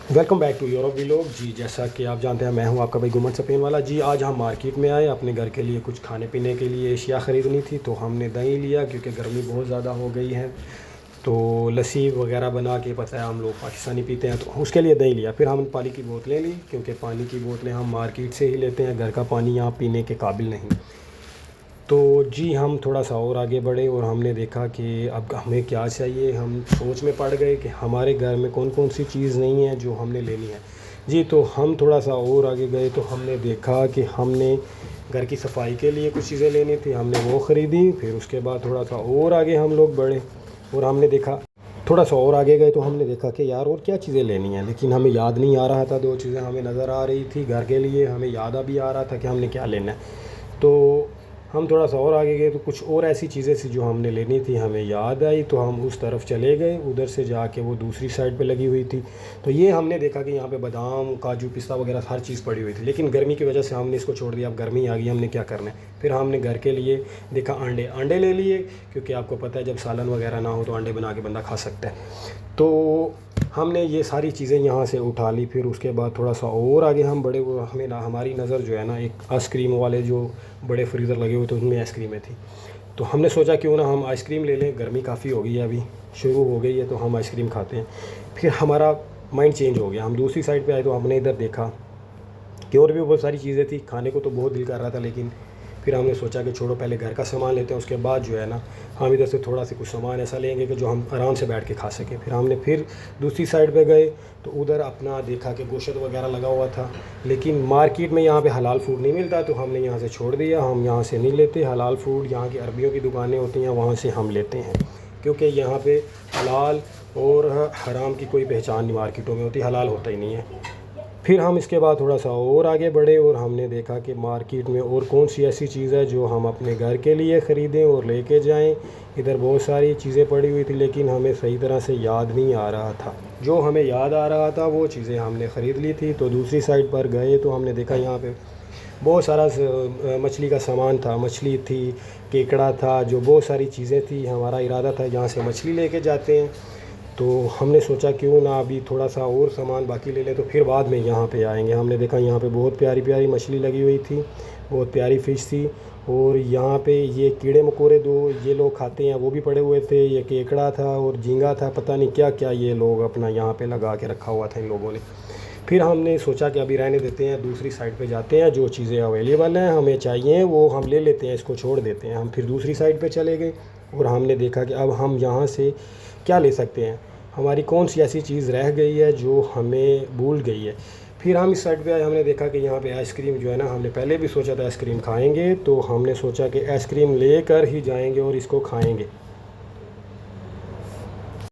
Welcome back to Europe vlog ji. जैसा कि आप जानते हैं, मैं हूं आपका भाई गुमन सपेन वाला जी। आज हम मार्केट में आए अपने घर के लिए कुछ खाने पीने के लिए एशिया ख़रीदनी थी, तो हमने दही लिया क्योंकि गर्मी बहुत ज़्यादा हो गई है। तो लस्सी वगैरह बना के, पता है हम लोग पाकिस्तानी पीते हैं, तो उसके लिए दही लिया। फिर हम पानी की बोतलें ली क्योंकि पानी की बोतलें हम मार्केट से ही लेते हैं, घर का पानी यहाँ पीने के काबिल नहीं। तो जी हम थोड़ा सा और आगे बढ़े और हमने देखा कि अब हमें क्या चाहिए। हम सोच में पड़ गए कि हमारे घर में कौन कौन सी चीज़ नहीं है जो हमने लेनी है जी। तो हम थोड़ा सा और आगे गए तो हमने देखा कि हमने घर की सफाई के लिए कुछ चीज़ें लेनी थी, हमने वो ख़रीदी। फिर उसके बाद थोड़ा सा और आगे हम लोग बढ़े और हमने देखा, थोड़ा सा और आगे गए तो हमने देखा कि यार और क्या चीज़ें लेनी है, लेकिन हमें याद नहीं आ रहा था। दो चीज़ें हमें नज़र आ रही थी घर के लिए, हमें याद भी आ रहा था कि हमने क्या लेना है। तो हम थोड़ा सा और आगे गए तो कुछ और ऐसी चीज़ें थी जो हमने लेनी थी, हमें याद आई, तो हम उस तरफ चले गए। उधर से जाके वो दूसरी साइड पे लगी हुई थी, तो ये हमने देखा कि यहाँ पे बादाम काजू पिस्ता वगैरह हर चीज़ पड़ी हुई थी, लेकिन गर्मी की वजह से हमने इसको छोड़ दिया। अब गर्मी आ गई, हमने क्या करना है। फिर हमने घर के लिए देखा, अंडे ले लिए, क्योंकि आपको पता है जब सालन वगैरह ना हो तो अंडे बना के बंदा खा सकता है। तो हमने ये सारी चीज़ें यहाँ से उठा ली। फिर उसके बाद थोड़ा सा और आगे हम बड़े, वो हमें ना हमारी नज़र जो है ना, एक आइसक्रीम वाले जो बड़े फ्रीज़र लगे हुए थे उनमें आइसक्रीमें थी। तो हमने सोचा क्यों ना हम आइसक्रीम ले लें, गर्मी काफ़ी हो गई है, अभी शुरू हो गई है, तो हम आइसक्रीम खाते हैं। फिर हमारा माइंड चेंज हो गया, हम दूसरी साइड पे आए तो हमने इधर देखा कि और भी बहुत सारी चीज़ें थी। खाने को तो बहुत दिल कर रहा था, लेकिन फिर हमने सोचा कि छोड़ो, पहले घर का सामान लेते हैं, उसके बाद जो है ना हम इधर से थोड़ा सा कुछ सामान ऐसा लेंगे कि जो हम आराम से बैठ के खा सकें। फिर हमने फिर दूसरी साइड पे गए तो उधर अपना देखा कि गोश्त वगैरह लगा हुआ था, लेकिन मार्केट में यहाँ पे हलाल फूड नहीं मिलता, तो हमने यहाँ से छोड़ दिया। हम यहाँ से नहीं लेते हलाल फूड, यहाँ की अरबियों की दुकानें होती हैं वहाँ से हम लेते हैं, क्योंकि यहाँ पे हलाल और हराम की कोई पहचान नहीं मार्केटों में होती, हलाल होता ही नहीं है। फिर हम इसके बाद थोड़ा सा और आगे बढ़े और हमने देखा कि मार्केट में और कौन सी ऐसी चीज़ है जो हम अपने घर के लिए ख़रीदें और लेके जाएं। इधर बहुत सारी चीज़ें पड़ी हुई थी, लेकिन हमें सही तरह से याद नहीं आ रहा था। जो हमें याद आ रहा था वो चीज़ें हमने ख़रीद ली थी। तो दूसरी साइड पर गए तो हमने देखा यहाँ पे बहुत सारा मछली का सामान था, मछली थी, केकड़ा था, जो बहुत सारी चीज़ें थी। हमारा इरादा था यहाँ से मछली लेके जाते हैं, तो हमने सोचा क्यों ना अभी थोड़ा सा और सामान बाकी ले लें, तो फिर बाद में यहाँ पे आएंगे। हमने देखा यहाँ पे बहुत प्यारी प्यारी मछली लगी हुई थी, बहुत प्यारी फ़िश थी। और यहाँ पे ये कीड़े मकोड़े दो ये लोग खाते हैं वो भी पड़े हुए थे, ये केकड़ा था और झींगा था, पता नहीं क्या क्या ये लोग अपना यहाँ पे लगा के रखा हुआ था इन लोगों ने। फिर हमने सोचा कि अभी रहने देते हैं, दूसरी साइड पे जाते हैं, जो चीज़ें अवेलेबल हैं हमें चाहिए वो हम ले लेते हैं, इसको छोड़ देते हैं। हम फिर दूसरी साइड पे चले गए और हमने देखा कि अब हम यहाँ से क्या ले सकते हैं, हमारी कौन सी ऐसी चीज़ रह गई है जो हमें भूल गई है। फिर हम इस साइड पे आए, हमने देखा कि यहाँ पे आइसक्रीम जो है ना, हमने पहले भी सोचा था आइसक्रीम खाएंगे, तो हमने सोचा कि आइसक्रीम लेकर ही जाएंगे और इसको खाएंगे।